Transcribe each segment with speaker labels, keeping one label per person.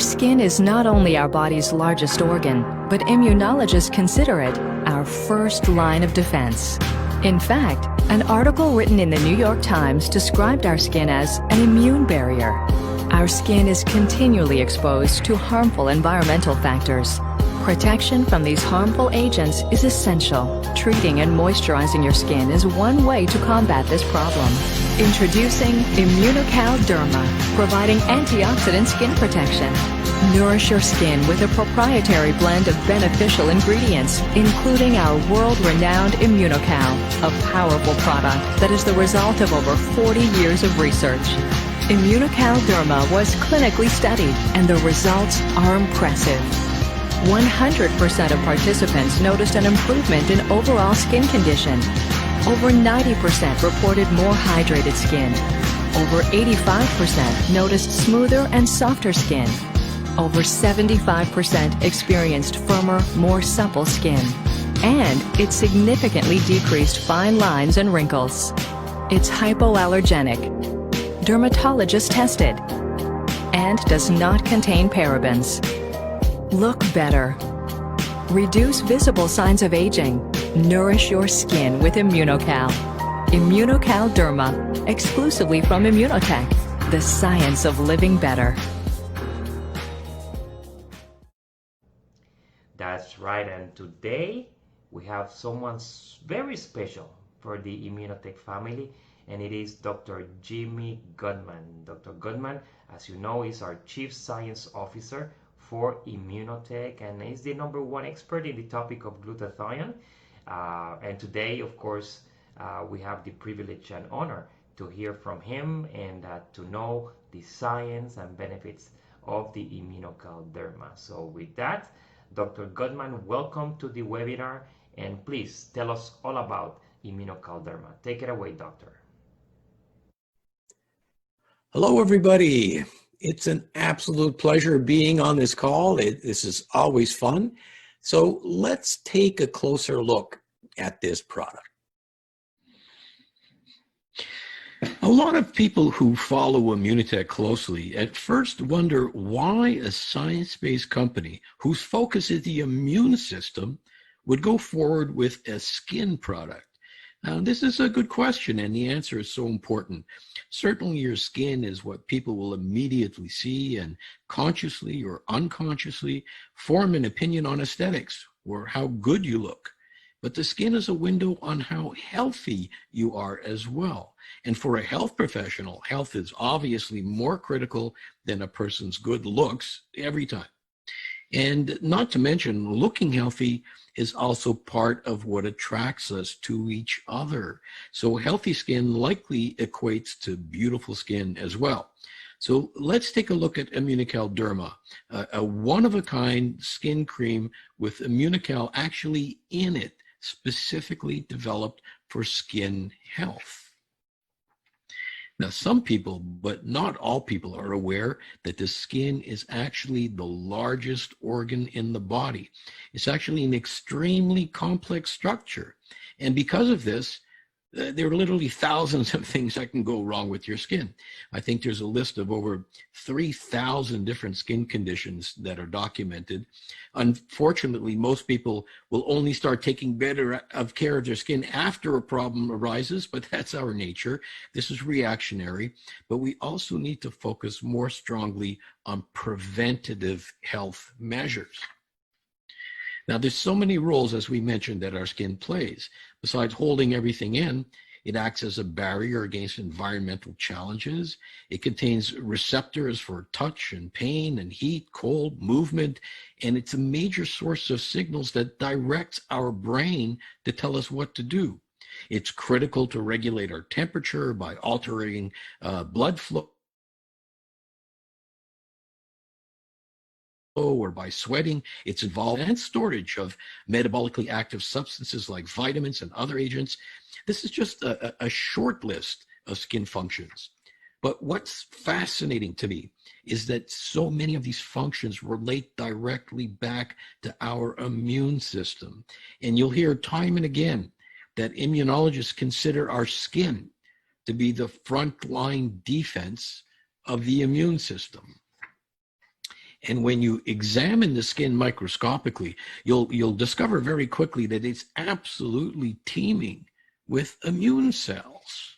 Speaker 1: skin is not only our body's largest organ, but immunologists consider it our first line of defense. In fact, an article written in the New York Times described our skin as an immune barrier. Our skin is continually exposed to harmful environmental factors. Protection from these harmful agents is essential. Treating and moisturizing your skin is one way to combat this problem. Introducing Immunocal Derma, providing antioxidant skin protection. Nourish your skin with a proprietary blend of beneficial ingredients, including our world-renowned Immunocal, a powerful product that is the result of over 40 years of research. Immunocal Derma was clinically studied, and the results are impressive. 100% of participants noticed an improvement in overall skin condition. Over 90% reported more hydrated skin. Over 85% noticed smoother and softer skin. Over 75% experienced firmer, more supple skin. And it significantly decreased fine lines and wrinkles. It's hypoallergenic, dermatologist-tested, and does not contain parabens. Look better. Reduce visible signs of aging. Nourish your skin with Immunocal. Immunocal Derma, exclusively from Immunotec, the science of living better.
Speaker 2: That's right, and today we have someone very special for the Immunotec family, and it is Dr. Jimmy Goodman. Dr. Goodman, as you know, is our Chief Science Officer for Immunotec and is the #1 expert in the topic of glutathione. And today, of course, we have the privilege and honor to hear from him and to know the science and benefits of the Immunocal Derma. So with that, Dr. Goodman, welcome to the webinar, and please tell us all about Immunocal Derma. Take it away, doctor.
Speaker 3: Hello, everybody. It's an absolute pleasure being on this call. This is always fun. So let's take a closer look at this product. A lot of people who follow Immunotec closely at first wonder why a science-based company whose focus is the immune system would go forward with a skin product. Now, this is a good question, and the answer is so important. Certainly, your skin is what people will immediately see and consciously or unconsciously form an opinion on aesthetics or how good you look. But the skin is a window on how healthy you are as well. And for a health professional, health is obviously more critical than a person's good looks every time. And not to mention, looking healthy is also part of what attracts us to each other. So healthy skin likely equates to beautiful skin as well. So let's take a look at Immunocal Derma, a one-of-a-kind skin cream with Immunocal actually in it, specifically developed for skin health. Now, some people, but not all people, are aware that the skin is actually the largest organ in the body. It's actually an extremely complex structure. And because of this, there are literally thousands of things that can go wrong with your skin. I think there's a list of over 3,000 different skin conditions that are documented. Unfortunately, most people will only start taking better care of their skin after a problem arises, but that's our nature. This is reactionary, but we also need to focus more strongly on preventative health measures. Now, there's so many roles, as we mentioned, that our skin plays. Besides holding everything in, it acts as a barrier against environmental challenges. It contains receptors for touch and pain and heat, cold, movement, and it's a major source of signals that directs our brain to tell us what to do. It's critical to regulate our temperature by altering blood flow or by sweating. It's involved in storage of metabolically active substances like vitamins and other agents. This is just a short list of skin functions. But what's fascinating to me is that so many of these functions relate directly back to our immune system. And you'll hear time and again that immunologists consider our skin to be the frontline defense of the immune system. And when you examine the skin microscopically, you'll discover very quickly that it's absolutely teeming with immune cells.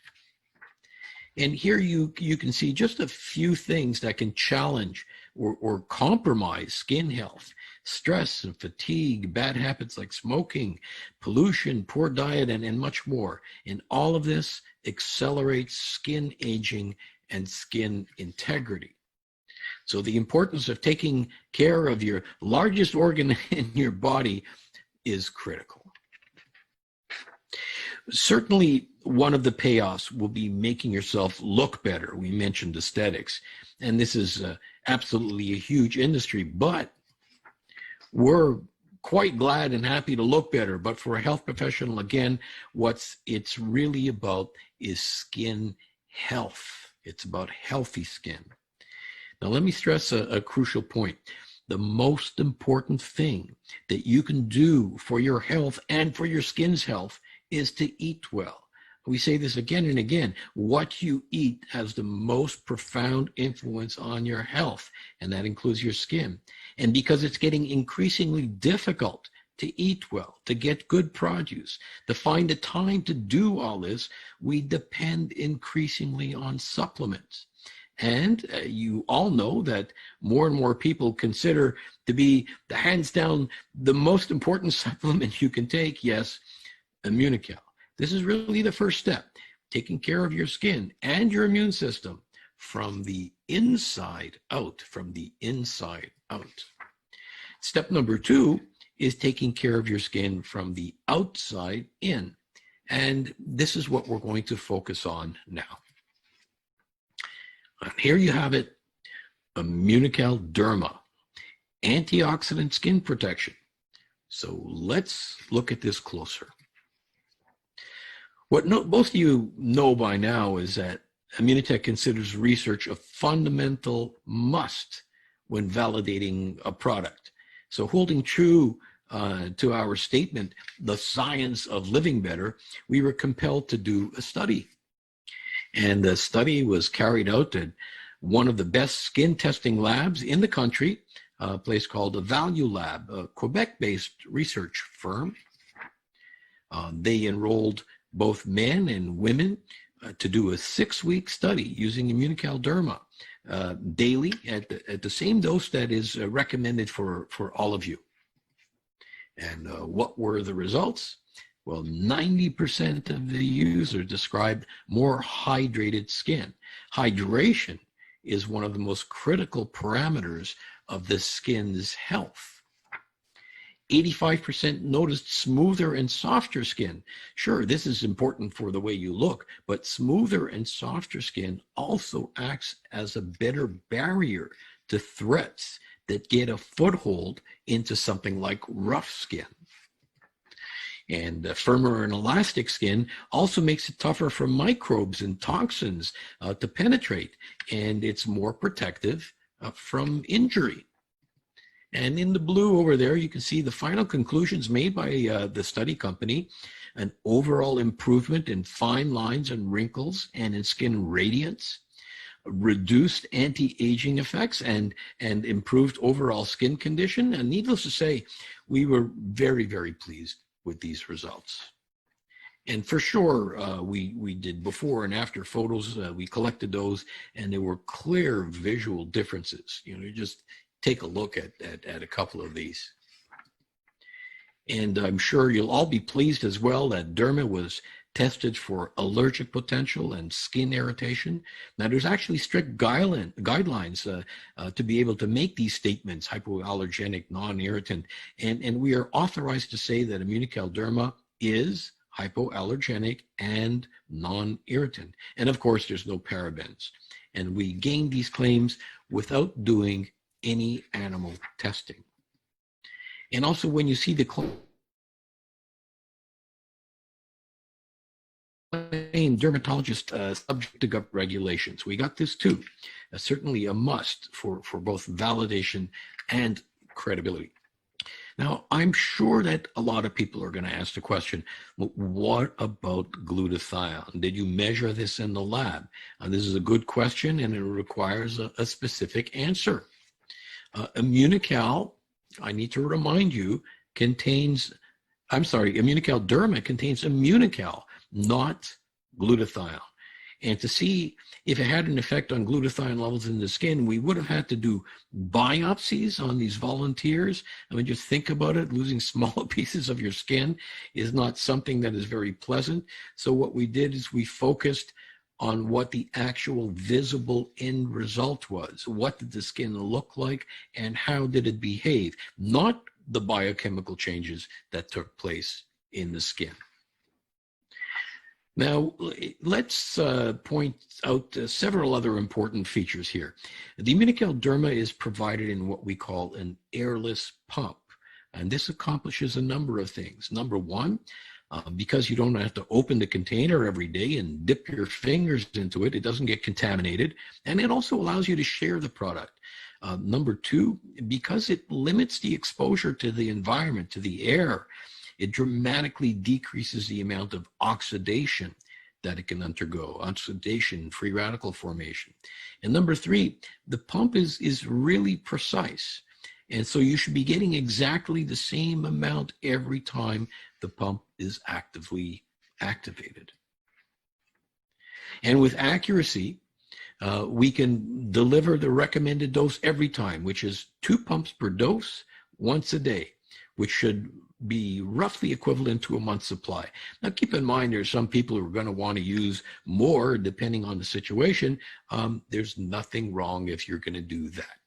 Speaker 3: And here you can see just a few things that can challenge or compromise skin health: stress and fatigue, bad habits like smoking, pollution, poor diet, and much more. And all of this accelerates skin aging and skin integrity. So the importance of taking care of your largest organ in your body is critical. Certainly, one of the payoffs will be making yourself look better. We mentioned aesthetics, and this is absolutely a huge industry, but we're quite glad and happy to look better. But for a health professional, again, it's really about is skin health. It's about healthy skin. Now, let me stress a crucial point. The most important thing that you can do for your health and for your skin's health is to eat well. We say this again and again. What you eat has the most profound influence on your health, and that includes your skin. And because it's getting increasingly difficult to eat well, to get good produce, to find the time to do all this, we depend increasingly on supplements. And you all know that more and more people consider to be the hands down the most important supplement you can take, yes, Immunocal. This is really the first step, taking care of your skin and your immune system from the inside out, Step number 2 is taking care of your skin from the outside in. And this is what we're going to focus on now. And here you have it, Immunocal Derma, antioxidant skin protection. So let's look at this closer. What most of you know by now is that Immunotec considers research a fundamental must when validating a product. So holding true to our statement, the science of living better, we were compelled to do a study. And the study was carried out at one of the best skin testing labs in the country, a place called the Value Lab, a Quebec-based research firm. They enrolled both men and women to do a 6-week study using Immunocal Derma daily at the same dose that is recommended for all of you. And what were the results? Well, 90% of the users described more hydrated skin. Hydration is one of the most critical parameters of the skin's health. 85% noticed smoother and softer skin. Sure, this is important for the way you look, but smoother and softer skin also acts as a better barrier to threats that get a foothold into something like rough skin. And firmer and elastic skin also makes it tougher for microbes and toxins to penetrate, and it's more protective from injury. And in the blue over there, you can see the final conclusions made by the study company: an overall improvement in fine lines and wrinkles and in skin radiance, reduced anti-aging effects, and improved overall skin condition. And needless to say, we were very, very pleased with these results. And for sure, we did before and after photos. We collected those, and there were clear visual differences. You just take a look at a couple of these. And I'm sure you'll all be pleased as well that Derma was tested for allergic potential and skin irritation. Now, there's actually strict guidelines to be able to make these statements: hypoallergenic, non-irritant, and we are authorized to say that Immunocal Derma is hypoallergenic and non-irritant. And of course, there's no parabens. And we gained these claims without doing any animal testing. And also, when you see the claim dermatologist subject to government regulations, we got this too. Certainly a must for both validation and credibility. Now, I'm sure that a lot of people are going to ask the question, well, what about glutathione? Did you measure this in the lab? This is a good question, and it requires a specific answer. Immunocal, I need to remind you, Immunocal Derma contains Immunocal, not glutathione. And to see if it had an effect on glutathione levels in the skin, we would have had to do biopsies on these volunteers. I mean, just think about it. Losing small pieces of your skin is not something that is very pleasant. So what we did is we focused on what the actual visible end result was. What did the skin look like and how did it behave? Not the biochemical changes that took place in the skin. Now, let's point out several other important features here. The Immunocal Derma is provided in what we call an airless pump, and this accomplishes a number of things. Number one, because you don't have to open the container every day and dip your fingers into it, it doesn't get contaminated, and it also allows you to share the product. Number two, because it limits the exposure to the environment, to the air, it dramatically decreases the amount of oxidation that it can undergo, oxidation, free radical formation. And number three, the pump is really precise. And so you should be getting exactly the same amount every time the pump is actively activated. And with accuracy, we can deliver the recommended dose every time, which is 2 pumps per dose once a day, which should be roughly equivalent to a month's supply. Now, keep in mind, there's some people who are going to want to use more depending on the situation. There's nothing wrong if you're going to do that.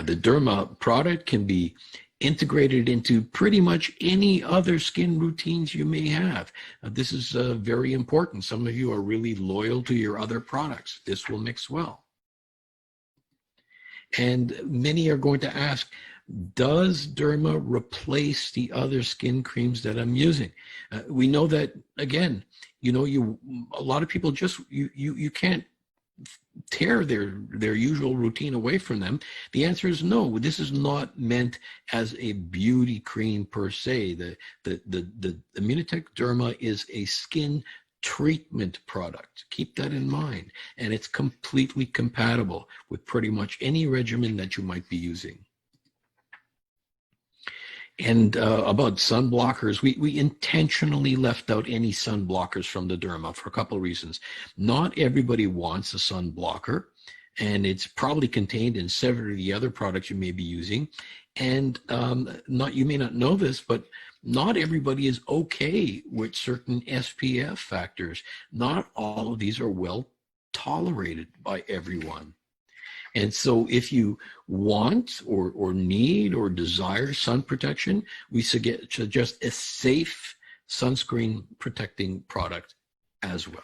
Speaker 3: The Derma product can be integrated into pretty much any other skin routines you may have. This is very important. Some of you are really loyal to your other products. This will mix well. And many are going to ask, does Derma replace the other skin creams that I'm using? We know that, again, a lot of people just, you can't tear their usual routine away from them. The answer is no. This is not meant as a beauty cream per se. The Immunotec Derma is a skin treatment product. Keep that in mind. And it's completely compatible with pretty much any regimen that you might be using. And about sun blockers, we intentionally left out any sun blockers from the Derma for a couple of reasons. Not everybody wants a sun blocker, and it's probably contained in several of the other products you may be using. And you may not know this, but not everybody is okay with certain SPF factors. Not all of these are well tolerated by everyone. And so if you want or need or desire sun protection, we suggest a safe sunscreen protecting product as well.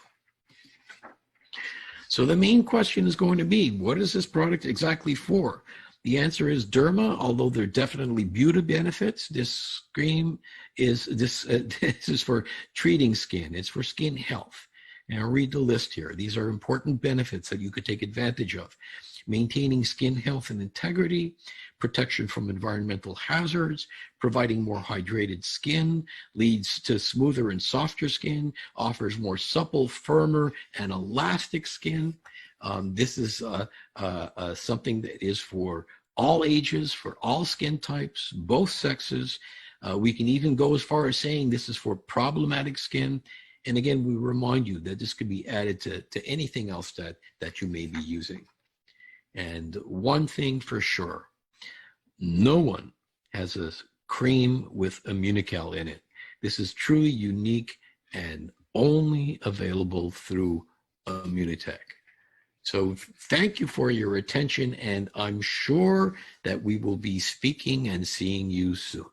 Speaker 3: So the main question is going to be, what is this product exactly for? The answer is Derma, although there are definitely beauty benefits. This cream is this is for treating skin. It's for skin health. And I'll read the list here. These are important benefits that you could take advantage of. Maintaining skin health and integrity, protection from environmental hazards, providing more hydrated skin, leads to smoother and softer skin, offers more supple, firmer, and elastic skin. This is something that is for all ages, for all skin types, both sexes. We can even go as far as saying this is for problematic skin. And again, we remind you that this could be added to anything else that you may be using. And one thing for sure, no one has a cream with Immunocal in it. This is truly unique and only available through Immunotec. So thank you for your attention, and I'm sure that we will be speaking and seeing you soon.